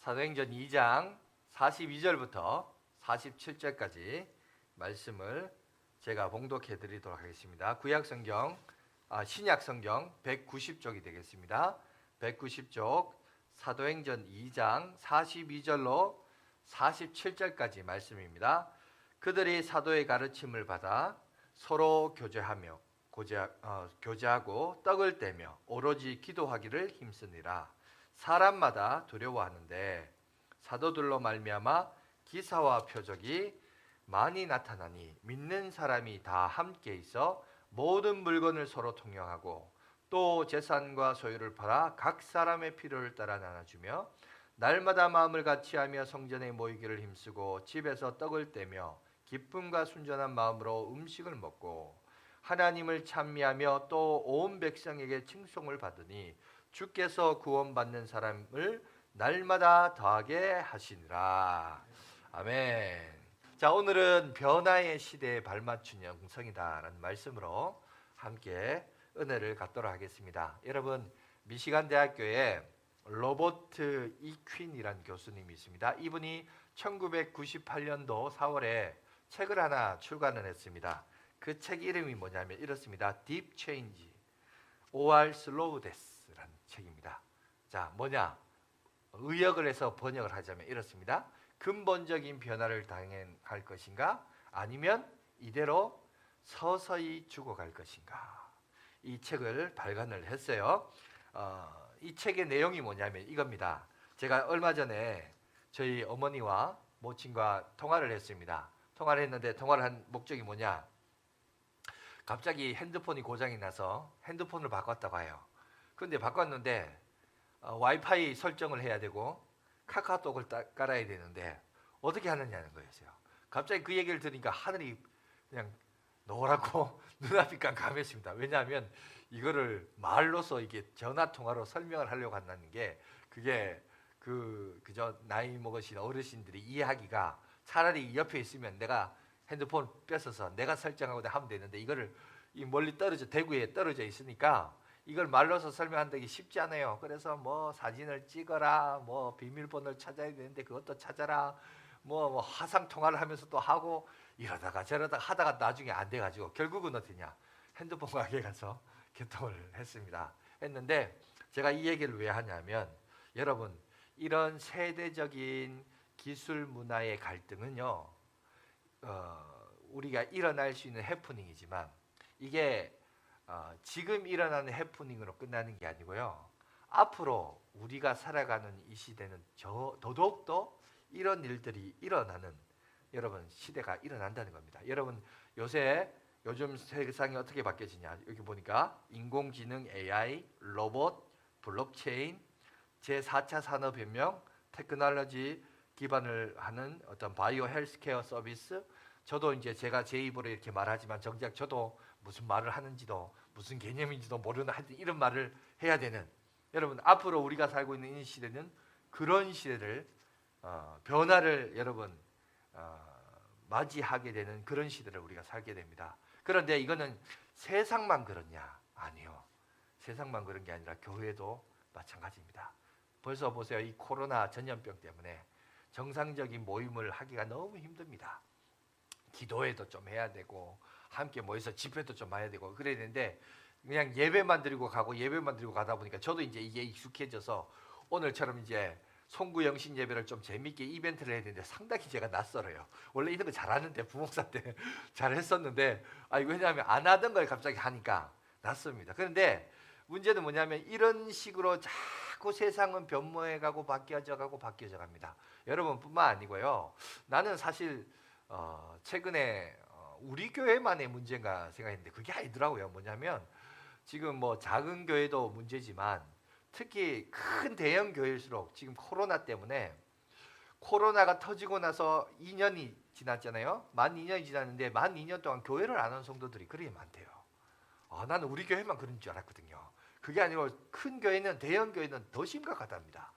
사도행전 2장 42절부터 47절까지 말씀을 제가 봉독해 드리도록 하겠습니다. 신약 성경 190쪽이 되겠습니다. 190쪽 사도행전 2장 42절로 47절까지 말씀입니다. 그들이 사도의 가르침을 받아 서로 교제하고 떡을 떼며 오로지 기도하기를 힘쓰니라. 사람마다 두려워하는데 사도들로 말미암아 기사와 표적이 많이 나타나니 믿는 사람이 다 함께 있어 모든 물건을 서로 통용하고 또 재산과 소유를 팔아 각 사람의 필요를 따라 나눠주며 날마다 마음을 같이하며 성전에 모이기를 힘쓰고 집에서 떡을 떼며 기쁨과 순전한 마음으로 음식을 먹고 하나님을 찬미하며 또 온 백성에게 칭송을 받으니 주께서 구원받는 사람을 날마다 더하게 하시니라. 아멘. 자, 오늘은 변화의 시대에 발맞춘 영성이다라는 말씀으로 함께 은혜를 갖도록 하겠습니다. 여러분, 미시간 대학교에 로버트 이퀸이라는 교수님이 있습니다. 이분이 1998년도 4월에 책을 하나 출간을 했습니다. 그 책 이름이 뭐냐면 이렇습니다. Deep Change or Slow Death라는 책입니다. 자, 뭐냐? 의역을 해서 번역을 하자면 이렇습니다. 근본적인 변화를 당할 것인가? 아니면 이대로 서서히 죽어갈 것인가? 이 책을 발간을 했어요. 이 책의 내용이 뭐냐면 이겁니다. 제가 얼마 전에 저희 어머니와 모친과 통화를 했습니다. 통화를 했는데 통화를 한 목적이 뭐냐? 갑자기 핸드폰이 고장이 나서 핸드폰을 바꿨다고 해요. 그런데 바꿨는데 와이파이 설정을 해야 되고 카카오톡을 깔아야 되는데 어떻게 하느냐는 거였어요. 갑자기 그 얘기를 들으니까 하늘이 그냥 노랗고 눈앞이 깜깜했습니다. 왜냐하면 이거를 말로서 이게 전화 통화로 설명을 하려고 한다는 게 그게 그저 나이 먹으신 어르신들이 이해하기가 차라리 옆에 있으면 내가 핸드폰 뺏어서 내가 설정하고 하면 되는데 이거를 멀리 떨어져 대구에 떨어져 있으니까 이걸 말로서 설명한다기 쉽지 않아요. 그래서 뭐 사진을 찍어라, 뭐 비밀번호를 찾아야 되는데 그것도 찾아라, 뭐 화상 통화를 하면서 또 하고 이러다가 저러다가 하다가 나중에 안 돼가지고 결국은 어떠냐? 핸드폰 가게에 가서 개통을 했는데 제가 이 얘기를 왜 하냐면 여러분 이런 세대적인 기술 문화의 갈등은요 우리가 일어날 수 있는 해프닝이지만 이게 지금 일어나는 해프닝으로 끝나는 게 아니고요. 앞으로 우리가 살아가는 이 시대는 더더욱더 이런 일들이 일어나는 여러분 시대가 일어난다는 겁니다. 여러분 요즘 세상이 어떻게 바뀌어지냐? 여기 보니까 인공지능, AI, 로봇, 블록체인, 제4차 산업혁명, 테크놀로지 기반을 하는 어떤 바이오 헬스케어 서비스. 저도 이제 제가 제 입으로 이렇게 말하지만 정작 저도 무슨 말을 하는지도 무슨 개념인지도 모르는 하여튼 이런 말을 해야 되는 여러분 앞으로 우리가 살고 있는 이 시대는 그런 시대를 변화를 여러분 맞이하게 되는 그런 시대를 우리가 살게 됩니다. 그런데 이거는 세상만 그렇냐? 아니요. 세상만 그런 게 아니라 교회도 마찬가지입니다. 벌써 보세요. 이 코로나 전염병 때문에 정상적인 모임을 하기가 너무 힘듭니다. 기도회도 좀 해야 되고 함께 모여서 집회도 좀 해야 되고 그래야 되는데 그냥 예배만 드리고 가다 보니까 저도 이제 이게 익숙해져서 오늘처럼 이제 송구 영신 예배를 좀 재밌게 이벤트를 해야 되는데 상당히 제가 낯설어요. 원래 이런 거 잘하는데 부목사 때 잘했었는데 이거 왜냐하면 안 하던 걸 갑자기 하니까 낯섭니다. 그런데 문제는 뭐냐면 이런 식으로 자꾸 세상은 변모해가고 바뀌어져 갑니다. 여러분뿐만 아니고요. 나는 사실 최근에 우리 교회만의 문제인가 생각했는데 그게 아니더라고요. 뭐냐면 지금 뭐 작은 교회도 문제지만 특히 큰 대형 교회일수록 지금 코로나 때문에 코로나가 터지고 나서 2년이 지났잖아요. 만 2년이 지났는데 만 2년 동안 교회를 안 한 성도들이 그렇게 많대요. 나는 우리 교회만 그런 줄 알았거든요. 그게 아니고 큰 교회는 대형 교회는 더 심각하답니다.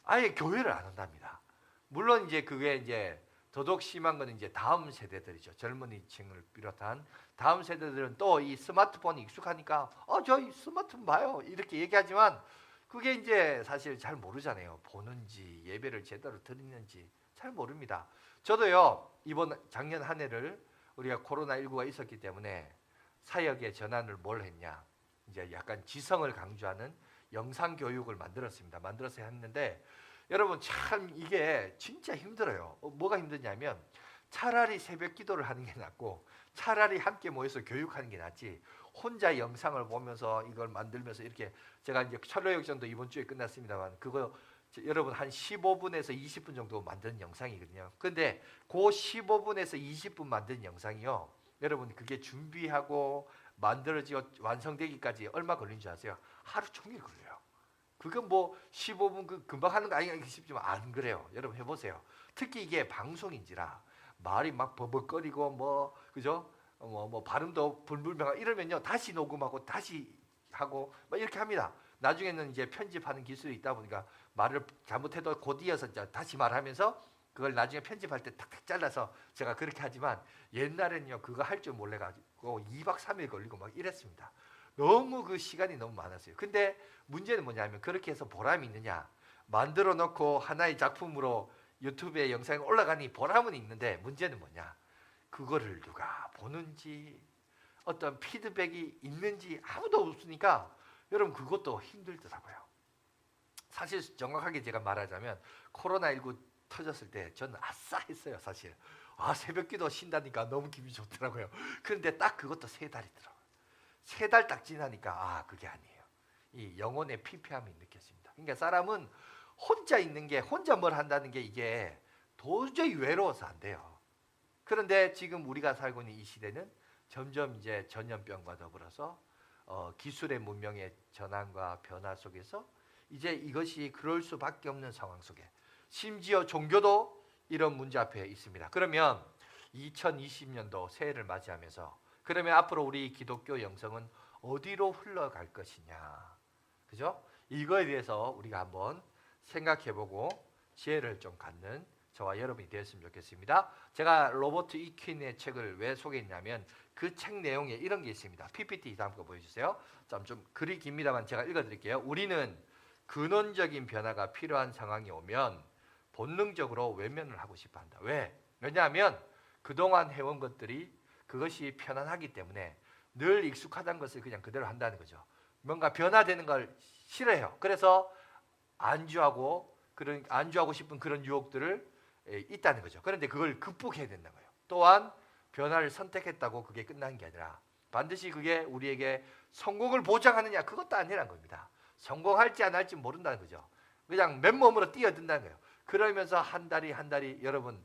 아예 교회를 안 한답니다. 물론 이제 그게 이제 더더욱 심한 건 이제 다음 세대들이죠. 젊은이층을 비롯한 다음 세대들은 또 이 스마트폰이 익숙하니까 저희 스마트폰 봐요 이렇게 얘기하지만 그게 이제 사실 잘 모르잖아요. 보는지 예배를 제대로 드리는지 잘 모릅니다. 저도요 이번 작년 한 해를 우리가 코로나19가 있었기 때문에 사역의 전환을 뭘 했냐, 이제 약간 지성을 강조하는 영상 교육을 만들어서 했는데 여러분 참 이게 진짜 힘들어요. 뭐가 힘드냐면 차라리 새벽 기도를 하는 게 낫고 차라리 함께 모여서 교육하는 게 낫지, 혼자 영상을 보면서 이걸 만들면서 이렇게, 제가 이제 철로역전도 이번 주에 끝났습니다만 그거 여러분 한 15분에서 20분 정도 만든 영상이거든요. 근데 그 15분에서 20분 만든 영상이요, 여러분 그게 준비하고 만들어지고 완성되기까지 얼마 걸린 줄 아세요? 하루 종일 걸려요. 그건 뭐 15분 금방 하는 거 아닌가 싶지만 안 그래요. 여러분 해보세요. 특히 이게 방송인지라 말이 막 버벅거리고 뭐 그죠? 뭐 발음도 불분명하고 이러면요 다시 녹음하고 다시 하고 막 이렇게 합니다. 나중에는 이제 편집하는 기술이 있다 보니까 말을 잘못해도 곧 이어서 다시 말하면서 그걸 나중에 편집할 때 탁탁 잘라서 제가 그렇게 하지만 옛날에는요 그거 할 줄 몰라가지고 2박 3일 걸리고 막 이랬습니다. 너무 그 시간이 너무 많았어요. 근데 문제는 뭐냐면 그렇게 해서 보람이 있느냐, 만들어 놓고 하나의 작품으로 유튜브에 영상이 올라가니 보람은 있는데 문제는 뭐냐, 그거를 누가 보는지 어떤 피드백이 있는지 아무도 없으니까 여러분 그것도 힘들더라고요. 사실 정확하게 제가 말하자면 코로나19 터졌을 때 저는 아싸 했어요. 사실 새벽기도 쉰다니까 너무 기분이 좋더라고요. 그런데 딱 그것도 3달이더라고요. 3달 딱 지나니까 그게 아니에요. 이 영혼의 피폐함이 느껴집니다. 그러니까 사람은 혼자 있는 게, 혼자 뭘 한다는 게 이게 도저히 외로워서 안 돼요. 그런데 지금 우리가 살고 있는 이 시대는 점점 이제 전염병과 더불어서 기술의 문명의 전환과 변화 속에서 이제 이것이 그럴 수밖에 없는 상황 속에 심지어 종교도 이런 문제 앞에 있습니다. 그러면 2020년도 새해를 맞이하면서 그러면 앞으로 우리 기독교 영성은 어디로 흘러갈 것이냐, 그죠? 이거에 대해서 우리가 한번 생각해보고 지혜를 좀 갖는 저와 여러분이 되었으면 좋겠습니다. 제가 로버트 이퀸의 책을 왜 소개했냐면 그 책 내용에 이런 게 있습니다. PPT 다음 거 보여주세요. 좀 글이 깁니다만 제가 읽어드릴게요. 우리는 근원적인 변화가 필요한 상황이 오면 본능적으로 외면을 하고 싶어한다. 왜? 왜냐하면 그동안 해온 것들이 그것이 편안하기 때문에 늘 익숙하다는 것을 그냥 그대로 한다는 거죠. 뭔가 변화되는 걸 싫어해요. 그래서 안주하고 싶은 그런 유혹들을 있다는 거죠. 그런데 그걸 극복해야 된다는 거예요. 또한 변화를 선택했다고 그게 끝나는 게 아니라 반드시 그게 우리에게 성공을 보장하느냐, 그것도 아니라는 겁니다. 성공할지 안 할지 모른다는 거죠. 그냥 맨몸으로 뛰어든다는 거예요. 그러면서 한 달이 여러분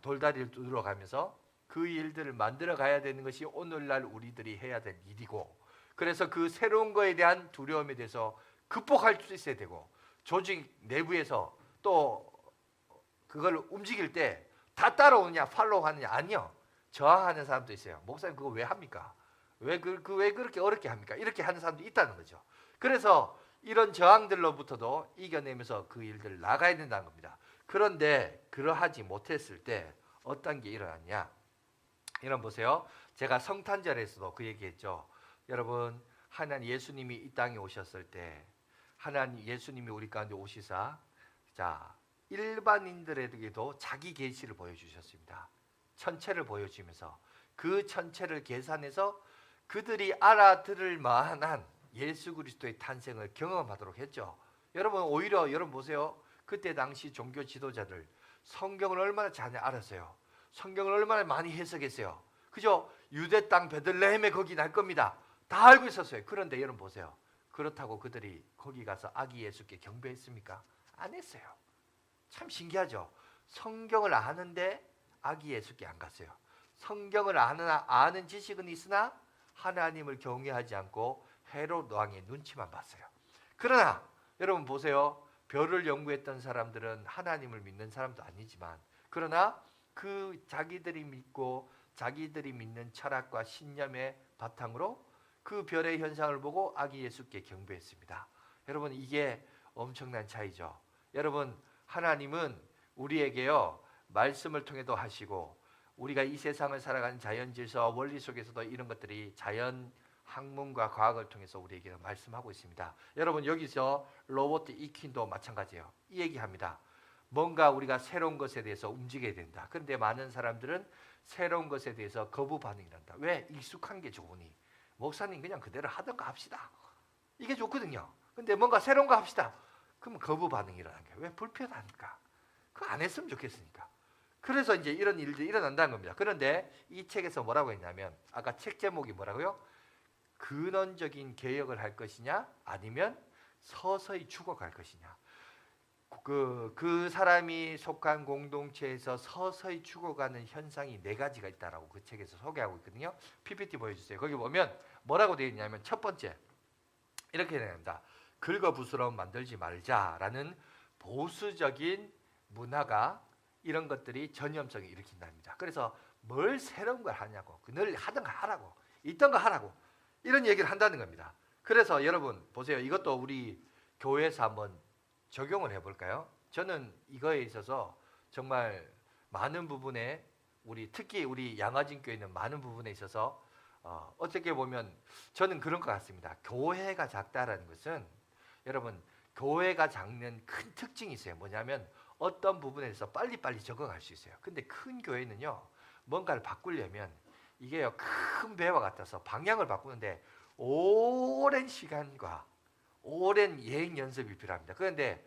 돌다리를 두드러 가면서 그 일들을 만들어 가야 되는 것이 오늘날 우리들이 해야 될 일이고, 그래서 그 새로운 거에 대한 두려움에 대해서 극복할 수 있어야 되고, 조직 내부에서 또 그걸 움직일 때 다 따라오느냐 팔로우 하느냐, 아니요, 저항하는 사람도 있어요. 목사님 그거 왜 합니까? 왜 그렇게 어렵게 합니까? 이렇게 하는 사람도 있다는 거죠. 그래서 이런 저항들로부터도 이겨내면서 그 일들을 나가야 된다는 겁니다. 그런데 그러하지 못했을 때 어떤 게 일어났냐, 이런 보세요. 제가 성탄절에서도 그 얘기했죠. 여러분 하나님 예수님이 이 땅에 오셨을 때 하나님 예수님이 우리 가운데 오시사 일반인들에게도 자기 계시를 보여주셨습니다. 천체를 보여주면서 그 천체를 계산해서 그들이 알아들을 만한 예수 그리스도의 탄생을 경험하도록 했죠. 여러분 오히려 여러분 보세요. 그때 당시 종교 지도자들 성경을 얼마나 잘 알았어요. 성경을 얼마나 많이 해석했어요. 그죠? 유대 땅 베들레헴에 거기 날 겁니다. 다 알고 있었어요. 그런데 여러분 보세요. 그렇다고 그들이 거기 가서 아기 예수께 경배했습니까? 안 했어요. 참 신기하죠. 성경을 아는데 아기 예수께 안 갔어요. 성경을 아는 지식은 있으나 하나님을 경외하지 않고 헤롯 왕의 눈치만 봤어요. 그러나 여러분 보세요. 별을 연구했던 사람들은 하나님을 믿는 사람도 아니지만, 그러나 그 자기들이 믿고 자기들이 믿는 철학과 신념의 바탕으로 그 별의 현상을 보고 아기 예수께 경배했습니다. 여러분 이게 엄청난 차이죠. 여러분 하나님은 우리에게요 말씀을 통해도 하시고, 우리가 이 세상을 살아가는 자연 질서와 원리 속에서도 이런 것들이 자연 학문과 과학을 통해서 우리에게 말씀하고 있습니다. 여러분 여기서 로버트 이킨도 마찬가지예요. 이 얘기합니다. 뭔가 우리가 새로운 것에 대해서 움직여야 된다. 그런데 많은 사람들은 새로운 것에 대해서 거부 반응이 난다. 왜? 익숙한 게 좋으니. 목사님 그냥 그대로 하던가 합시다. 이게 좋거든요. 근데 뭔가 새로운 거 합시다. 그러면 거부 반응이 일어나는 거예요. 왜? 불편하니까. 그거 안 했으면 좋겠으니까. 그래서 이제 이런 일들이 일어난다는 겁니다. 그런데 이 책에서 뭐라고 했냐면 아까 책 제목이 뭐라고요? 근원적인 개혁을 할 것이냐 아니면 서서히 죽어갈 것이냐. 그 사람이 속한 공동체에서 서서히 죽어가는 현상이 4가지가 있다라고 그 책에서 소개하고 있거든요. PPT 보여주세요. 거기 보면 뭐라고 되어 있냐면 첫 번째 이렇게 됩니다. 긁어부스럼 만들지 말자라는 보수적인 문화가 이런 것들이 전염성을 일으킨답니다. 그래서 뭘 새로운 걸 하냐고 늘 하던 거 하라고 있던 거 하라고 이런 얘기를 한다는 겁니다. 그래서 여러분 보세요. 이것도 우리 교회에서 한번 적용을 해볼까요? 저는 이거에 있어서 정말 많은 부분에 특히 우리 양화진교회는 많은 부분에 있어서 어떻게 보면 저는 그런 것 같습니다. 교회가 작다라는 것은 여러분 교회가 작는 큰 특징이 있어요. 뭐냐면 어떤 부분에서 빨리빨리 적응할 수 있어요. 근데 큰 교회는요. 뭔가를 바꾸려면 이게요. 큰 배와 같아서 방향을 바꾸는데 오랜 시간과 오랜 예행 연습이 필요합니다. 그런데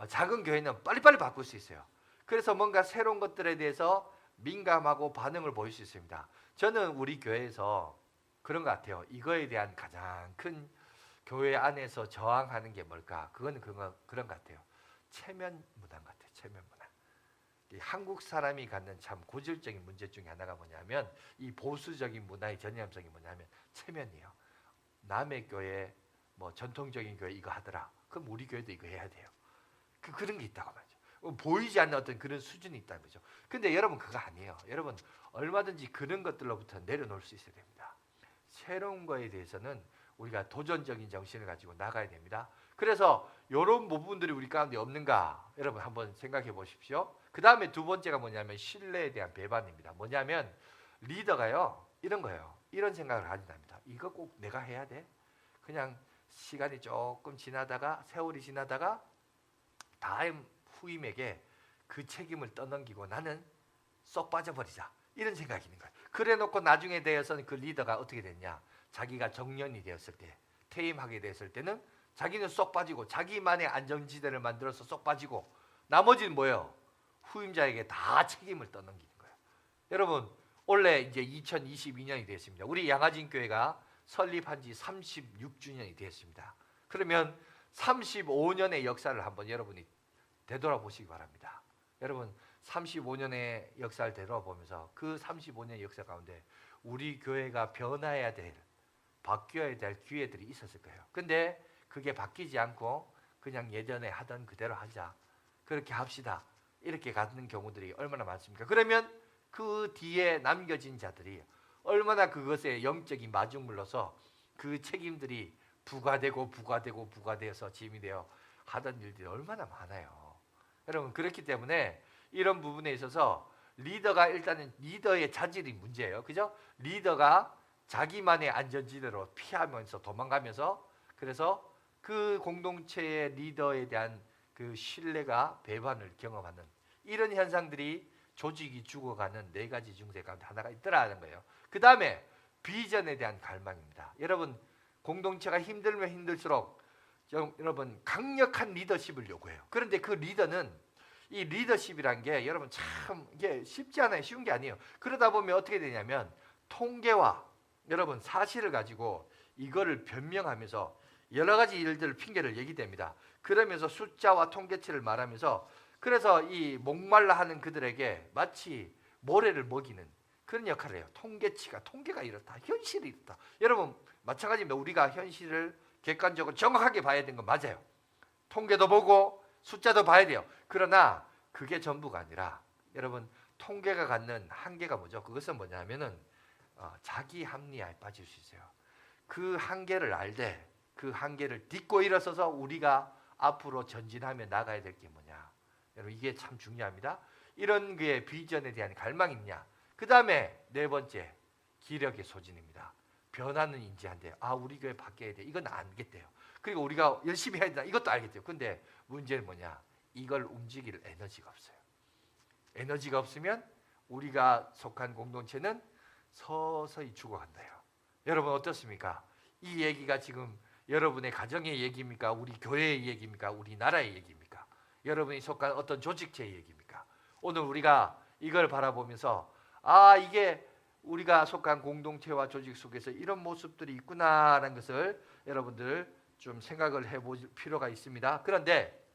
작은 교회는 빨리빨리 바꿀 수 있어요. 그래서 뭔가 새로운 것들에 대해서 민감하고 반응을 보일 수 있습니다. 저는 우리 교회에서 그런 것 같아요. 이거에 대한 가장 큰 교회 안에서 저항하는 게 뭘까? 그건 그런 것 같아요. 체면 문화인 것 같아요. 체면 문화. 이 한국 사람이 갖는 참 고질적인 문제 중에 하나가 뭐냐면 이 보수적인 문화의 전염성이 뭐냐면 체면이에요. 남의 교회 뭐 전통적인 교회 이거 하더라. 그럼 우리 교회도 이거 해야 돼요. 그런 게 있다고 말이죠. 보이지 않는 어떤 그런 수준이 있다는 거죠. 근데 여러분 그거 아니에요. 여러분 얼마든지 그런 것들로부터 내려놓을 수 있어야 됩니다. 새로운 거에 대해서는 우리가 도전적인 정신을 가지고 나가야 됩니다. 그래서 이런 부분들이 우리 가운데 없는가 여러분 한번 생각해 보십시오. 그 다음에 두 번째가 뭐냐면 신뢰에 대한 배반입니다. 뭐냐면 리더가요 이런 거예요. 이런 생각을 가진답니다. 이거 꼭 내가 해야 돼? 그냥 시간이 조금 지나다가 세월이 지나다가 다음 후임에게 그 책임을 떠넘기고 나는 쏙 빠져버리자 이런 생각이 있는 거예요. 그래놓고 나중에 대해서는 그 리더가 어떻게 됐냐 자기가 정년이 되었을 때 퇴임하게 됐을 때는 자기는 쏙 빠지고 자기만의 안정지대를 만들어서 쏙 빠지고 나머지는 뭐예요? 후임자에게 다 책임을 떠넘기는 거예요. 여러분 올해 이제 2022년이 됐습니다. 우리 양화진교회가 설립한 지 36주년이 되었습니다. 그러면 35년의 역사를 한번 여러분이 되돌아보시기 바랍니다. 여러분 35년의 역사를 되돌아보면서 그 35년의 역사 가운데 우리 교회가 변화해야 될 바뀌어야 될 기회들이 있었을 거예요. 근데 그게 바뀌지 않고 그냥 예전에 하던 그대로 하자 그렇게 합시다 이렇게 가는 경우들이 얼마나 많습니까? 그러면 그 뒤에 남겨진 자들이 얼마나 그것에 영적인 마중물로서 그 책임들이 부과되어서 짐이 되어 하던 일들이 얼마나 많아요. 여러분 그렇기 때문에 이런 부분에 있어서 리더가 일단은 리더의 자질이 문제예요. 그죠? 리더가 자기만의 안전지대로 피하면서 도망가면서 그래서 그 공동체의 리더에 대한 그 신뢰가 배반을 경험하는 이런 현상들이 조직이 죽어가는 4가지 증세 가운데 하나가 있더라는 거예요. 그 다음에 비전에 대한 갈망입니다. 여러분 공동체가 힘들면 힘들수록 여러분 강력한 리더십을 요구해요. 그런데 그 리더는 이 리더십이란 게 여러분 참 이게 쉽지 않아요. 쉬운 게 아니에요. 그러다 보면 어떻게 되냐면 통계와 여러분 사실을 가지고 이거를 변명하면서 여러 가지 일들을 핑계를 얘기됩니다. 그러면서 숫자와 통계치를 말하면서 그래서 이 목말라 하는 그들에게 마치 모래를 먹이는 그런 역할을 해요. 통계가 이렇다. 현실이 이렇다. 여러분 마찬가지입니다. 우리가 현실을 객관적으로 정확하게 봐야 되는 건 맞아요. 통계도 보고 숫자도 봐야 돼요. 그러나 그게 전부가 아니라 여러분 통계가 갖는 한계가 뭐죠? 그것은 뭐냐면은 자기 합리화에 빠질 수 있어요. 그 한계를 알되 그 한계를 딛고 일어서서 우리가 앞으로 전진하며 나가야 될 게 뭐냐? 여러분 이게 참 중요합니다. 이런 게 비전에 대한 갈망이 있냐? 그 다음에 4번째 기력의 소진입니다. 변화는 인지한대요. 아, 우리 교회 바뀌어야 돼. 이건 알겠대요. 그리고 우리가 열심히 해야 된다. 이것도 알겠대요. 근데 문제는 뭐냐? 이걸 움직일 에너지가 없어요. 에너지가 없으면 우리가 속한 공동체는 서서히 죽어간다요. 여러분 어떻습니까? 이 얘기가 지금 여러분의 가정의 얘기입니까? 우리 교회의 얘기입니까? 우리나라의 얘기입니까? 여러분이 속한 어떤 조직체의 얘기입니까? 오늘 우리가 이걸 바라보면서 아, 이게 우리가 속한 공동체와 조직 속에서 이런 모습들이 있구나라는 것을 여러분들 좀 생각을 해볼 필요가 있습니다. 그런데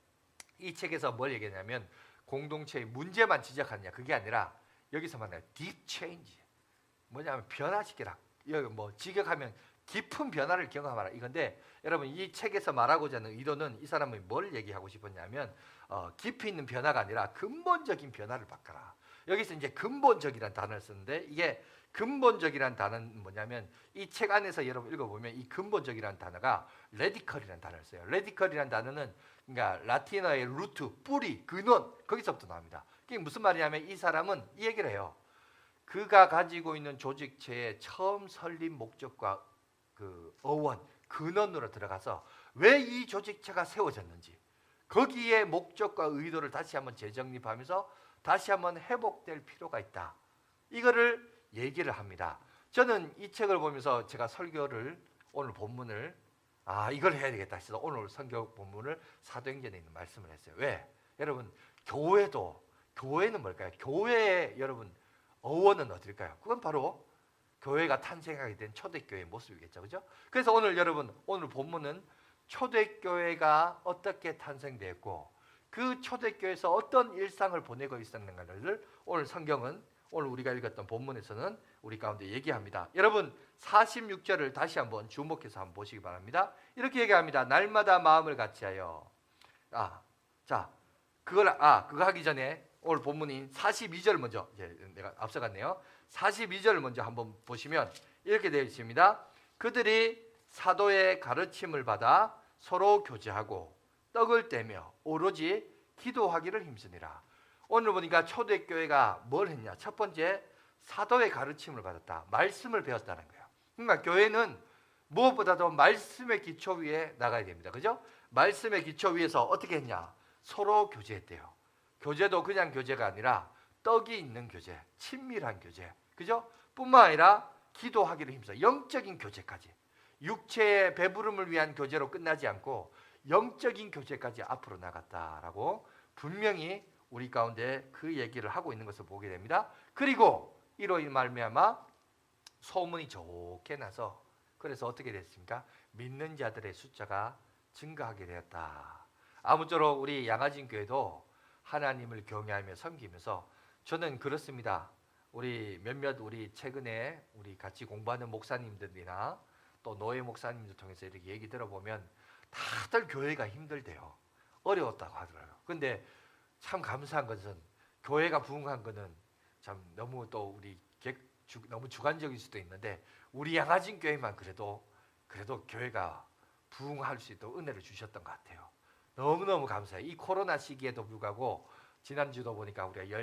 이 책에서 뭘 얘기하냐면 공동체의 문제만 지적하느냐 그게 아니라 여기서 말하는 deep change, 뭐냐면 변화시키라. 여기 뭐 직역하면 깊은 변화를 경험하라 이건데, 여러분 이 책에서 말하고자 하는 의도는 이 사람이 뭘 얘기하고 싶었냐면 깊이 있는 변화가 아니라 근본적인 변화를 바꿔라. 여기서 이제 근본적이라는 단어를 쓰는데, 이게 근본적이라는 단어는 뭐냐면 이 책 안에서 여러분 읽어보면 이 근본적이라는 단어가 레디컬이라는 단어를 써요. 레디컬이라는 단어는 그러니까 라틴어의 루트, 뿌리, 근원, 거기서부터 나옵니다. 그게 무슨 말이냐면 이 사람은 이 얘기를 해요. 그가 가지고 있는 조직체의 처음 설립 목적과 그 어원, 근원으로 들어가서 왜 이 조직체가 세워졌는지, 거기에 목적과 의도를 다시 한번 재정립하면서 다시 한번 회복될 필요가 있다. 이거를 얘기를 합니다. 저는 이 책을 보면서 제가 설교를 오늘 본문을 이걸 해야 되겠다 해서 오늘 설교 본문을 사도행전에 있는 말씀을 했어요. 왜? 여러분 교회는 뭘까요? 교회의 여러분 어원은 어딜까요? 그건 바로 교회가 탄생하게 된 초대교회의 모습이겠죠. 그죠? 그래서 오늘 여러분 오늘 본문은 초대교회가 어떻게 탄생되었고 그 초대교회에서 어떤 일상을 보내고 있었는가를 오늘 성경은 오늘 우리가 읽었던 본문에서는 우리 가운데 얘기합니다. 여러분 46절을 다시 한번 주목해서 한번 보시기 바랍니다. 이렇게 얘기합니다. 날마다 마음을 같이하여 그거 하기 전에 오늘 본문인 42절 먼저, 이제 내가 앞서갔네요. 42절을 먼저 한번 보시면 이렇게 되어 있습니다. 그들이 사도의 가르침을 받아 서로 교제하고 떡을 떼며 오로지 기도하기를 힘쓰니라. 오늘 보니까 초대교회가 뭘 했냐? 첫 번째, 사도의 가르침을 받았다. 말씀을 배웠다는 거예요. 그러니까 교회는 무엇보다도 말씀의 기초 위에 나가야 됩니다. 그죠? 말씀의 기초 위에서 어떻게 했냐? 서로 교제했대요. 교제도 그냥 교제가 아니라 떡이 있는 교제, 친밀한 교제, 그죠? 뿐만 아니라 기도하기를 힘써 영적인 교제까지, 육체의 배부름을 위한 교제로 끝나지 않고 영적인 교제까지 앞으로 나갔다라고 분명히 우리 가운데 그 얘기를 하고 있는 것을 보게 됩니다. 그리고 이로 말미암아 소문이 좋게 나서, 그래서 어떻게 됐습니까? 믿는 자들의 숫자가 증가하게 되었다. 아무쪼록 우리 양아진 교회도 하나님을 경외하며 섬기면서, 저는 그렇습니다. 우리 몇몇 우리 최근에 우리 같이 공부하는 목사님들이나 또 노예 목사님들 통해서 이렇게 얘기 들어보면 다들 교회가 힘들대요. 어려웠다고 하더라고요. 근데 참 감사한 것은 교회가 부흥한 거는 참 너무 또 우리 너무 주관적일 수도 있는데 우리 양아진 교회만 그래도 교회가 부흥할 수 있도록 은혜를 주셨던 것 같아요. 너무너무 감사해요. 이 코로나 시기에도 불구하고 지난주도 보니까 우리가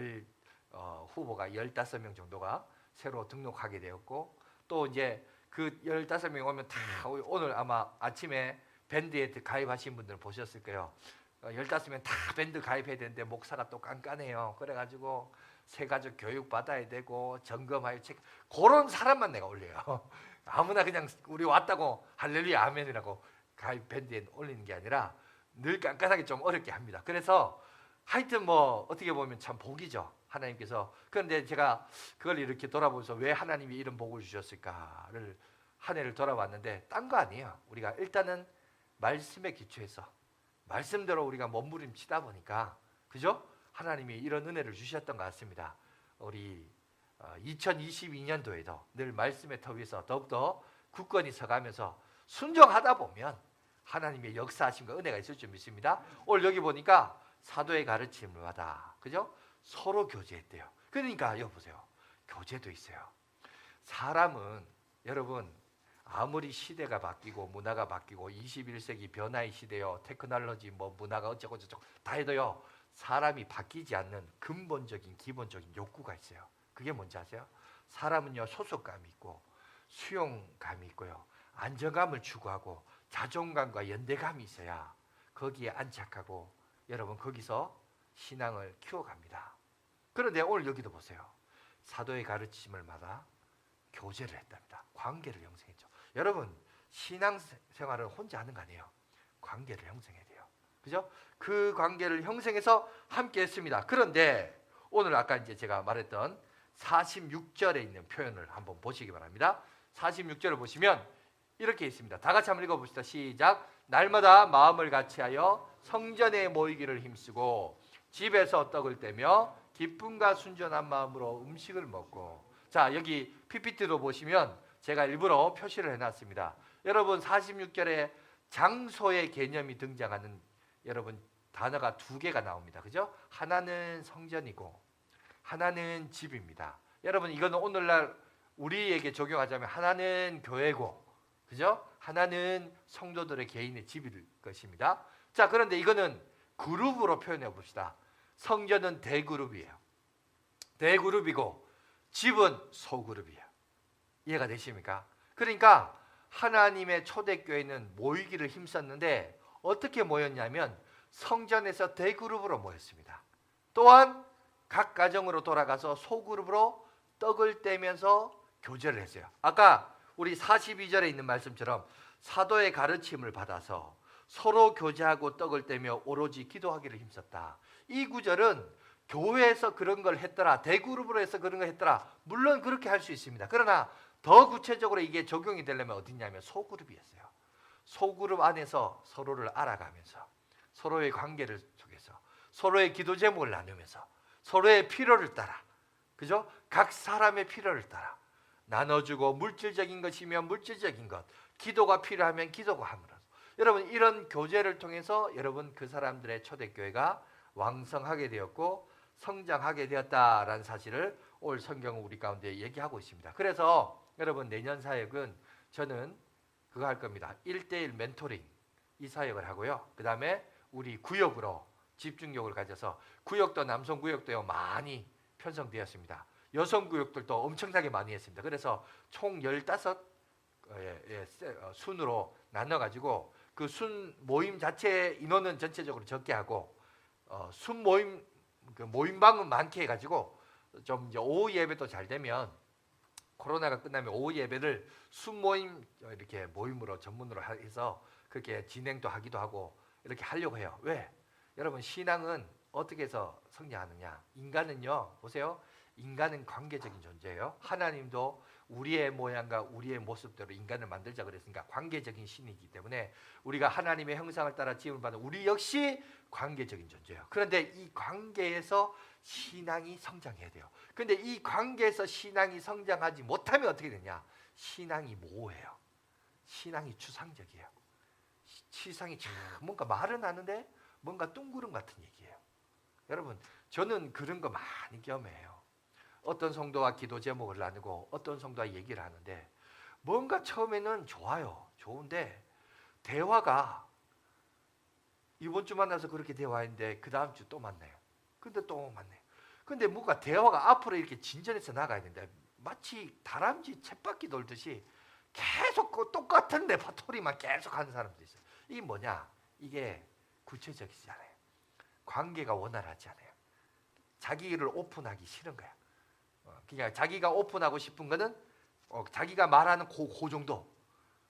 후보가 15명 정도가 새로 등록하게 되었고, 또 이제 그 15명 오면 다 오늘 아마 아침에 밴드에 가입하신 분들 보셨을 거예요. 15명 다 밴드 가입해야 되는데 목사가 또 깐깐해요. 그래가지고 새가족 교육 받아야 되고 점검하여 그런 사람만 내가 올려요. 아무나 그냥 우리 왔다고 할렐루야 아멘이라고 가입 밴드에 올리는 게 아니라 늘 깐깐하게 좀 어렵게 합니다. 그래서 하여튼 뭐 어떻게 보면 참 복이죠, 하나님께서. 그런데 제가 그걸 이렇게 돌아보면서 왜 하나님이 이런 복을 주셨을까를 한 해를 돌아봤는데 딴 거 아니에요. 우리가 일단은 말씀에 기초해서 말씀대로 우리가 몸부림치다 보니까, 그죠? 하나님이 이런 은혜를 주셨던 것 같습니다. 우리 2022년도에도 늘 말씀의 터 위에서 더욱더 굳건히 서가면서 순종하다 보면 하나님의 역사하심과 은혜가 있을 줄 믿습니다. 오늘 여기 보니까 사도의 가르침을 받아, 그죠? 서로 교제했대요. 그러니까 여기 보세요. 교제도 있어요. 사람은 여러분 아무리 시대가 바뀌고 문화가 바뀌고 21세기 변화의 시대요, 테크놀로지 뭐 문화가 어쩌고 저쩌고 다 해도요, 사람이 바뀌지 않는 근본적인 기본적인 욕구가 있어요. 그게 뭔지 아세요? 사람은요 소속감이 있고 수용감이 있고요. 안정감을 추구하고 자존감과 연대감이 있어야 거기에 안착하고 여러분 거기서 신앙을 키워갑니다. 그런데 오늘 여기도 보세요. 사도의 가르침을 받아 교제를 했답니다. 관계를 형성했죠. 여러분 신앙생활을 혼자 하는 거 아니에요. 관계를 형성해야 돼요. 그죠? 그 관계를 형성해서 함께 했습니다. 그런데 오늘 아까 이제 제가 말했던 46절에 있는 표현을 한번 보시기 바랍니다. 46절을 보시면 이렇게 있습니다. 다 같이 한번 읽어봅시다. 시작. 날마다 마음을 같이하여 성전에 모이기를 힘쓰고 집에서 떡을 떼며 기쁨과 순전한 마음으로 음식을 먹고. 자, 여기 PPT로 보시면 제가 일부러 표시를 해놨습니다. 여러분 46절에 장소의 개념이 등장하는 여러분 단어가 두 개가 나옵니다. 그죠? 하나는 성전이고 하나는 집입니다. 여러분 이거는 오늘날 우리에게 적용하자면 하나는 교회고, 그죠? 하나는 성도들의 개인의 집일 것입니다. 자, 그런데 이거는 그룹으로 표현해 봅시다. 성전은 대그룹이에요. 대그룹이고 집은 소그룹이에요. 이해가 되십니까? 그러니까 하나님의 초대교회는 모이기를 힘썼는데 어떻게 모였냐면 성전에서 대그룹으로 모였습니다. 또한 각 가정으로 돌아가서 소그룹으로 떡을 떼면서 교제를 했어요. 아까 우리 42절에 있는 말씀처럼 사도의 가르침을 받아서 서로 교제하고 떡을 떼며 오로지 기도하기를 힘썼다. 이 구절은 교회에서 그런 걸 했더라, 대그룹으로 해서 그런 걸 했더라, 물론 그렇게 할 수 있습니다. 그러나 더 구체적으로 이게 적용이 되려면 어디냐면 소그룹이었어요. 소그룹 안에서 서로를 알아가면서 서로의 관계를 속에서 서로의 기도 제목을 나누면서 서로의 필요를 따라, 그죠? 각 사람의 필요를 따라 나눠주고, 물질적인 것이면 물질적인 것, 기도가 필요하면 기도가 함으로써 여러분 이런 교제를 통해서 여러분 그 사람들의 초대교회가 왕성하게 되었고 성장하게 되었다라는 사실을 오늘 성경은 우리 가운데 얘기하고 있습니다. 그래서 여러분 내년 사역은 저는 그거 할 겁니다. 1대1 멘토링 이 사역을 하고요. 그 다음에 우리 구역으로 집중력을 가져서 구역도 남성 구역도요 많이 편성되었습니다. 여성 구역들도 엄청나게 많이 했습니다. 그래서 총 15 순으로 나눠가지고 그 순 모임 자체 인원은 전체적으로 적게 하고 순 모임 그 모임방은 많게 해가지고 좀 이제 오후 예배도 잘 되면 코로나가 끝나면 오후 예배를 순 모임 이렇게 모임으로 전문으로 해서 그렇게 진행도 하기도 하고 이렇게 하려고 해요. 왜? 여러분 신앙은 어떻게 해서 성장하느냐? 인간은요 보세요. 인간은 관계적인 존재예요. 하나님도 우리의 모양과 우리의 모습대로 인간을 만들자 그랬으니까 관계적인 신이기 때문에 우리가 하나님의 형상을 따라 지음을 받은 우리 역시 관계적인 존재예요. 그런데 이 관계에서 신앙이 성장해야 돼요. 그런데 이 관계에서 신앙이 성장하지 못하면 어떻게 되냐? 신앙이 모호해요. 신앙이 추상적이에요. 시상이 참 뭔가 말은 하는데 뭔가 뚱구름 같은 얘기예요. 여러분 저는 그런 거 많이 경험해요. 어떤 성도와 기도 제목을 나누고 어떤 성도와 얘기를 하는데 뭔가 처음에는 좋아요. 좋은데 대화가 이번 주 만나서 그렇게 대화했는데 그 다음 주 또 만나요. 근데 또 만나요. 근데 뭔가 대화가 앞으로 이렇게 진전해서 나가야 된다. 마치 다람쥐 쳇바퀴 돌듯이 계속 그 똑같은 레퍼토리만 계속 하는 사람도 있어요. 이게 뭐냐? 이게 구체적이지 않아요. 관계가 원활하지 않아요. 자기를 오픈하기 싫은 거야. 그러니까 자기가 오픈하고 싶은 거는 자기가 말하는 그 정도.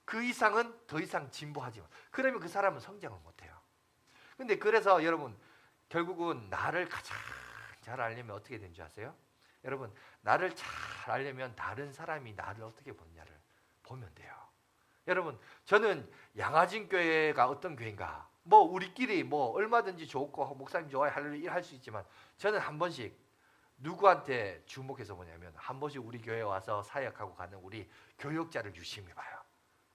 그 이상은 더 이상 진보하지 마. 그러면 그 사람은 성장을 못해요. 근데 그래서 여러분 결국은 나를 가장 잘 알려면 어떻게 되는 줄 아세요? 여러분 나를 잘 알려면 다른 사람이 나를 어떻게 보느냐를 보면 돼요. 여러분 저는 양화진 교회가 어떤 교회인가 뭐 우리끼리 뭐 얼마든지 좋고 목사님 좋아해 할 수 있지만 저는 한 번씩 누구한테 주목해서 뭐냐면 한 번씩 우리 교회에 와서 사역하고 가는 우리 교역자를 유심히 봐요.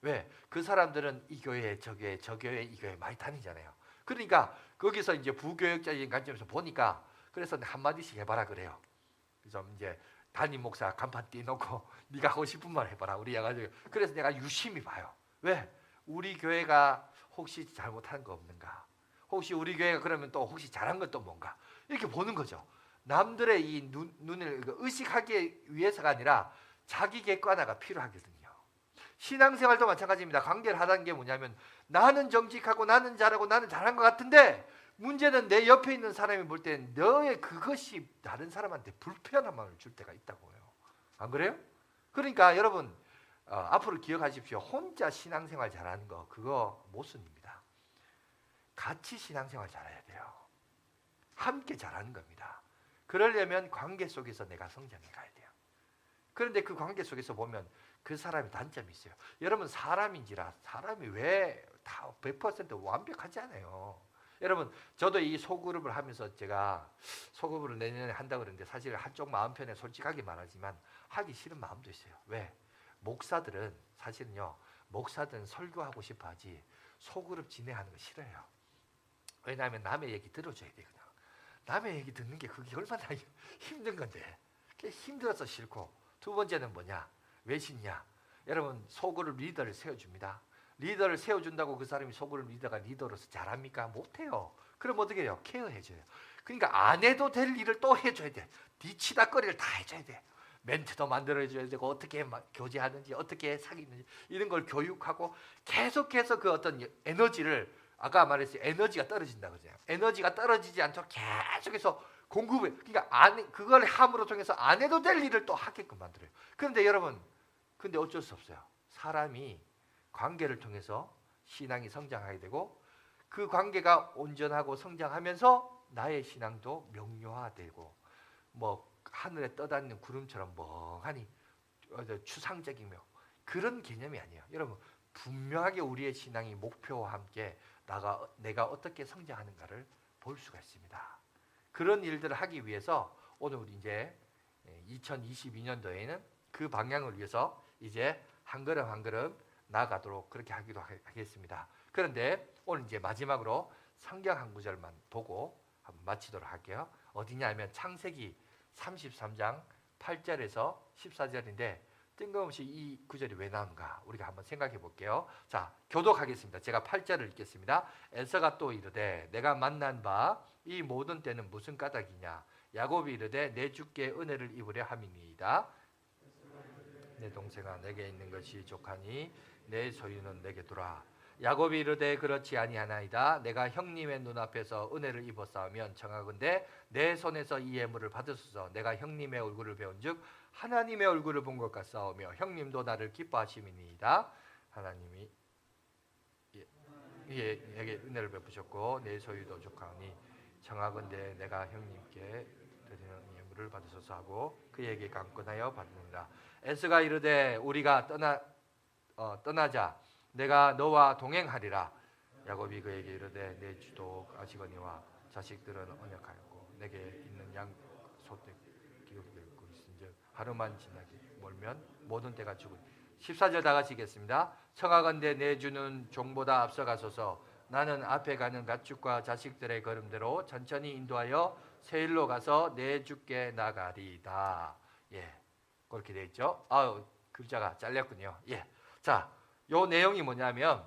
왜? 그 사람들은 이 교회 저 교회 저 교회 이 교회 많이 다니잖아요. 그러니까 거기서 이제 부교역자적인 관점에서 보니까 그래서 한마디씩 해봐라 그래요. 그래서 이제 담임 목사 간판 띄놓고 네가 하고 싶은 말 해봐라 우리 해가지고 그래서 내가 유심히 봐요. 왜? 우리 교회가 혹시 잘못한 거 없는가? 혹시 우리 교회가 그러면 또 혹시 잘한 건 또 뭔가? 이렇게 보는 거죠. 남들의 이 눈을 의식하기 위해서가 아니라 자기 객관화가 필요하거든요. 신앙생활도 마찬가지입니다. 관계를 하다는 게 뭐냐면 나는 정직하고 나는 잘하고 나는 잘한 것 같은데 문제는 내 옆에 있는 사람이 볼 때 너의 그것이 다른 사람한테 불편함을 줄 때가 있다고요. 안 그래요? 그러니까 여러분 앞으로 기억하십시오. 혼자 신앙생활 잘하는 거 그거 모순입니다. 같이 신앙생활 잘해야 돼요. 함께 잘하는 겁니다. 그러려면 관계 속에서 내가 성장해 가야 돼요. 그런데 그 관계 속에서 보면 그 사람이 단점이 있어요. 여러분 사람인지라 사람이 왜 다 100% 완벽하지 않아요. 여러분 저도 이 소그룹을 하면서 제가 소그룹을 내년에 한다고 그러는데 사실 한쪽 마음 편에 솔직하게 말하지만 하기 싫은 마음도 있어요. 왜? 목사들은 사실은요. 목사들은 설교하고 싶어 하지 소그룹 진행하는 거 싫어요. 왜냐하면 남의 얘기 들어줘야 되거든. 남의 얘기 듣는 게 그게 얼마나 힘든 건데 그게 힘들어서 싫고 두 번째는 뭐냐? 왜 싫냐? 여러분 소그룹 리더를 세워줍니다. 리더를 세워준다고 그 사람이 소그룹 리더가 리더로서 잘합니까? 못해요. 그럼 어떻게 해요? 케어해줘요. 그러니까 안 해도 될 일을 또 해줘야 돼. 뒤치다거리를 다 해줘야 돼. 멘트도 만들어줘야 되고 어떻게 교제하는지 어떻게 사귀는지 이런 걸 교육하고 계속해서 그 어떤 에너지를 아까 말했어요. 에너지가 떨어진다고 그러잖아요. 에너지가 떨어지지 않도록 계속해서 공급해. 그러니까 그걸 함으로 통해서 안 해도 될 일을 또 하게끔 만들어요. 그런데 여러분, 근데 어쩔 수 없어요. 사람이 관계를 통해서 신앙이 성장하게 되고 그 관계가 온전하고 성장하면서 나의 신앙도 명료화되고 뭐 하늘에 떠다니는 구름처럼 멍하니 추상적이며 그런 개념이 아니에요. 여러분 분명하게 우리의 신앙이 목표와 함께 내가 어떻게 성장하는가를 볼 수가 있습니다. 그런 일들을 하기 위해서 오늘 우리 이제 2022년도에는 그 방향을 위해서 이제 한 걸음 한 걸음 나아가도록 그렇게 하기도 하겠습니다. 그런데 오늘 이제 마지막으로 성경 한 구절만 보고 한번 마치도록 할게요. 어디냐 하면 창세기 33장 8절에서 14절인데 뜬금없이 이 구절이 왜 나오는가 우리가 한번 생각해 볼게요. 자, 교독하겠습니다. 제가 8절을 읽겠습니다. 에서가 또 이르되 내가 만난 바 이 모든 때는 무슨 까닭이냐 야곱이 이르되 내 주께 은혜를 입으려 함이니이다. 내 동생아 내게 있는 것이 족하니 내 소유는 내게 두라. 야곱이 이르되 그렇지 아니하나이다. 내가 형님의 눈앞에서 은혜를 입었사오면 청하건대 내 손에서 이 예물을 받으소서. 내가 형님의 얼굴을 배운즉 하나님의 얼굴을 본 것 같사오며 형님도 나를 기뻐하심이니이다. 하나님이 내게 은혜를 베푸셨고 내 소유도 족하니 청하건대 내가 형님께 드리는 예물을 받으소서 하고 그에게 강권하여 받느니라. 에스가 이르되 우리가 떠나자 내가 너와 동행하리라. 야곱이 그에게 이르되 내 주도 아시거니와 자식들은 언약하였고 내게 있는 양 소떼 기울고 있은즉 하루만 지나기 멀면 모든 때가 죽으니. 14절 다 같이 읽겠습니다. 청하건대 내 주는 종보다 앞서가소서. 나는 앞에 가는 가축과 자식들의 걸음대로 천천히 인도하여 세일로 가서 내 주께 나가리이다. 예, 그렇게 되어 있죠. 글자가 잘렸군요. 예, 자, 요 내용이 뭐냐면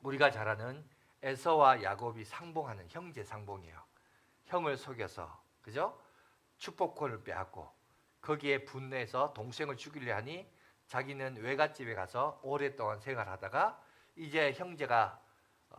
우리가 잘 아는 에서와 야곱이 상봉하는 형제 상봉이에요. 형을 속여서 그죠? 축복권을 빼앗고 거기에 분노해서 동생을 죽이려 하니 자기는 외갓집에 가서 오랫동안 생활하다가 이제 형제가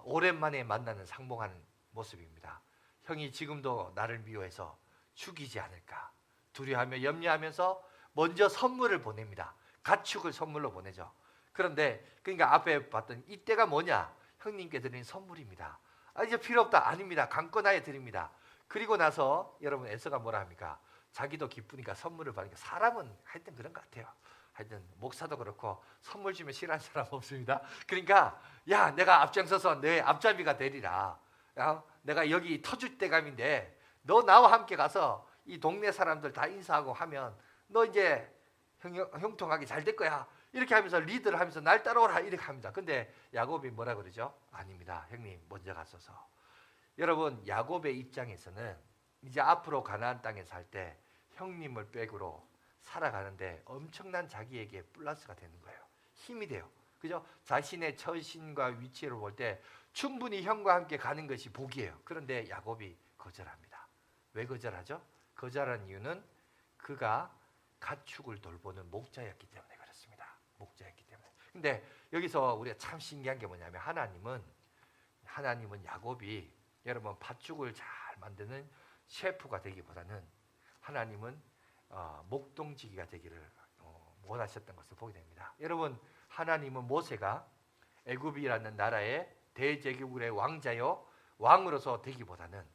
오랜만에 만나는 상봉하는 모습입니다. 형이 지금도 나를 미워해서 죽이지 않을까 두려워하며 염려하면서 먼저 선물을 보냅니다. 가축을 선물로 보내죠. 그런데 그러니까 앞에 봤던 이때가 뭐냐? 형님께 드린 선물입니다. 이제 필요 없다. 아닙니다. 강권하여 드립니다. 그리고 나서 여러분 에서가 뭐라 합니까? 자기도 기쁘니까 선물을 받으니까 사람은 하여튼 그런 것 같아요. 하여튼 목사도 그렇고 선물 주면 싫어하는 사람 없습니다. 그러니까 야 내가 앞장서서 내 앞잡이가 되리라. 내가 여기 터줏대감인데 너 나와 함께 가서 이 동네 사람들 다 인사하고 하면 너 이제 형통하게 잘 될 거야. 이렇게 하면서 리드를 하면서 날 따라오라 이렇게 합니다. 근데 야곱이 뭐라 그러죠? 아닙니다. 형님 먼저 가소서. 여러분 야곱의 입장에서는 이제 앞으로 가나안 땅에 살 때 형님을 백으로 살아가는데 엄청난 자기에게 플러스가 되는 거예요. 힘이 돼요. 그죠? 자신의 처신과 위치를 볼 때 충분히 형과 함께 가는 것이 복이에요. 그런데 야곱이 거절합니다. 왜 거절하죠? 거절한 이유는 그가 가축을 돌보는 목자였기 때문에 그렇습니다. 목자였기 때문에. 근데 여기서 우리가 참 신기한 게 뭐냐면 하나님은 야곱이 여러분 팥죽을 잘 만드는 셰프가 되기보다는 하나님은 목동지기가 되기를 원하셨던 것을 보게 됩니다. 여러분 하나님은 모세가 애굽이라는 나라의 대제국의 왕자요 왕으로서 되기보다는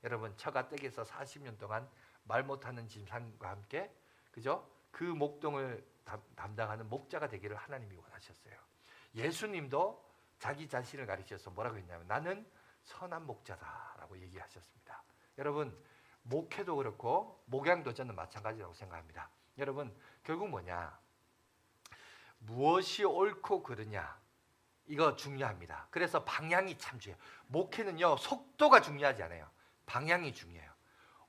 여러분 처가댁에서 40년 동안 말 못하는 짐승과 함께 그죠? 그 목동을 담당하는 목자가 되기를 하나님이 원하셨어요. 예수님도 자기 자신을 가리켜서 뭐라고 했냐면 나는 선한 목자다라고 얘기하셨습니다. 여러분 목회도 그렇고 목양도 저는 마찬가지라고 생각합니다. 여러분 결국 뭐냐? 무엇이 옳고 그르냐 이거 중요합니다. 그래서 방향이 참 중요해요. 목회는요 속도가 중요하지 않아요. 방향이 중요해요.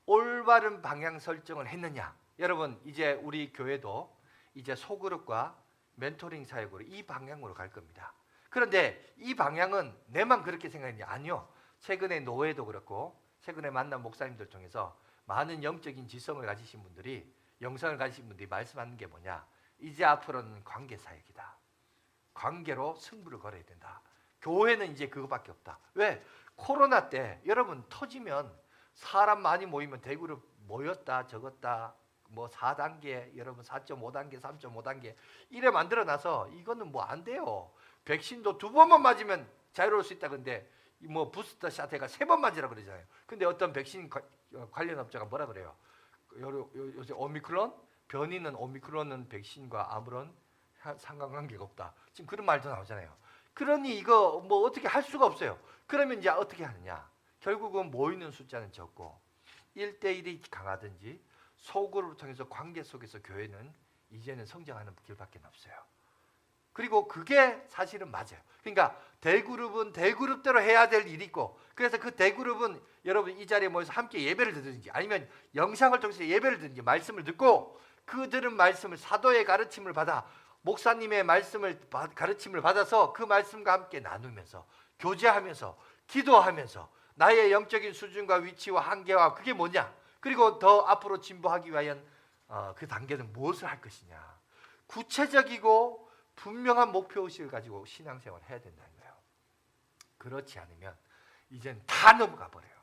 올바른 방향 설정을 했느냐. 여러분 이제 우리 교회도 이제 소그룹과 멘토링 사역으로 이 방향으로 갈 겁니다. 그런데 이 방향은 내만 그렇게 생각했냐? 아니요. 최근에 노회도 그렇고 최근에 만난 목사님들 통해서 많은 영적인 지성을 가지신 분들이 영성을 가지신 분들이 말씀하는 게 뭐냐? 이제 앞으로는 관계 사역이다. 관계로 승부를 걸어야 된다. 교회는 이제 그거밖에 없다. 왜? 코로나 때 여러분 터지면 사람 많이 모이면 대그룹 모였다 적었다 뭐 4단계 여러분 4.5단계 3.5단계 이래 만들어놔서 이거는 뭐 안 돼요. 백신도 2번만 맞으면 자유로울 수 있다. 근데 뭐 부스터 샷 해가 3번 맞으라 그러잖아요. 근데 어떤 백신 관련 업자가 뭐라 그래요? 요새 오미크론 변이는 오미크론은 백신과 아무런 상관관계가 없다. 지금 그런 말도 나오잖아요. 그러니 이거 뭐 어떻게 할 수가 없어요. 그러면 이제 어떻게 하느냐? 결국은 모이는 숫자는 적고 1대1이 강하든지 소그룹을 통해서 관계 속에서 교회는 이제는 성장하는 길밖에 없어요. 그리고 그게 사실은 맞아요. 그러니까 대그룹은 대그룹대로 해야 될 일이 있고 그래서 그 대그룹은 여러분 이 자리에 모여서 함께 예배를 드든지 아니면 영상을 통해서 예배를 듣든지 말씀을 듣고 그 들은 말씀을 사도의 가르침을 받아 목사님의 말씀을 가르침을 받아서 그 말씀과 함께 나누면서 교제하면서 기도하면서 나의 영적인 수준과 위치와 한계와 그게 뭐냐 그리고 더 앞으로 진보하기 위한 그 단계는 무엇을 할 것이냐 구체적이고 분명한 목표의식을 가지고 신앙생활을 해야 된다는 거예요. 그렇지 않으면 이젠 다 넘어가 버려요.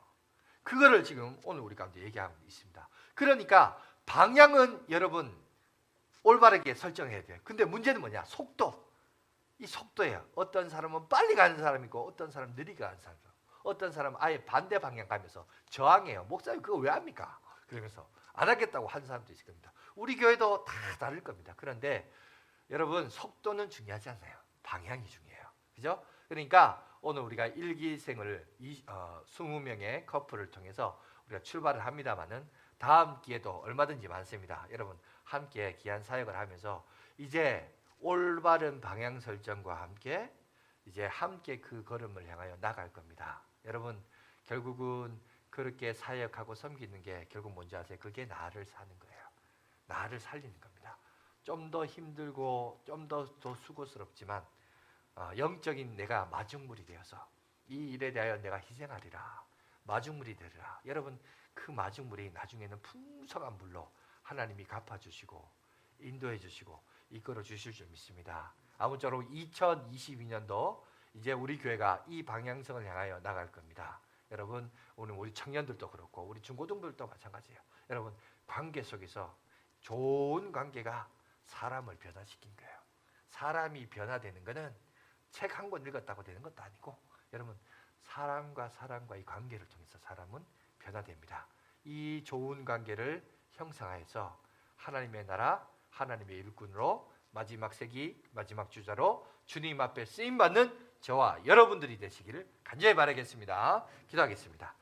그거를 지금 오늘 우리 가운데 얘기하고 있습니다. 그러니까 방향은 여러분 올바르게 설정해야 돼요. 근데 문제는 뭐냐? 속도. 이 속도예요. 어떤 사람은 빨리 가는 사람이 있고 어떤 사람은 느리게 가는 사람이 있고 어떤 사람은 아예 반대 방향 가면서 저항해요. 목사님 그거 왜 합니까? 그러면서 안 하겠다고 한 사람도 있을 겁니다. 우리 교회도 다 다를 겁니다. 그런데 여러분 속도는 중요하지 않아요. 방향이 중요해요. 그죠? 그러니까 오늘 우리가 일기생을 20명의 커플을 통해서 우리가 출발을 합니다마는 다음 기회도 얼마든지 많습니다. 여러분 함께 귀한 사역을 하면서 이제 올바른 방향 설정과 함께 이제 함께 그 걸음을 향하여 나갈 겁니다. 여러분 결국은 그렇게 사역하고 섬기는 게 결국 뭔지 아세요? 그게 나를 사는 거예요. 나를 살리는 겁니다. 좀 더 힘들고 좀 더 수고스럽지만 영적인 내가 마중물이 되어서 이 일에 대하여 내가 희생하리라. 마중물이 되리라. 여러분 그 마중물이 나중에는 풍성한 물로 하나님이 갚아주시고 인도해 주시고 이끌어 주실 줄 믿습니다. 아무쪼록 2022년도 이제 우리 교회가 이 방향성을 향하여 나갈 겁니다. 여러분 오늘 우리 청년들도 그렇고 우리 중고등부들도 마찬가지예요. 여러분 관계 속에서 좋은 관계가 사람을 변화시킨 거예요. 사람이 변화되는 것은 책 한 권 읽었다고 되는 것도 아니고 여러분 사람과 사람과의 관계를 통해서 사람은 변화됩니다. 이 좋은 관계를 형성하여서 하나님의 나라 하나님의 일꾼으로 마지막 세기 마지막 주자로 주님 앞에 쓰임받는 저와 여러분들이 되시기를 간절히 바라겠습니다. 기도하겠습니다.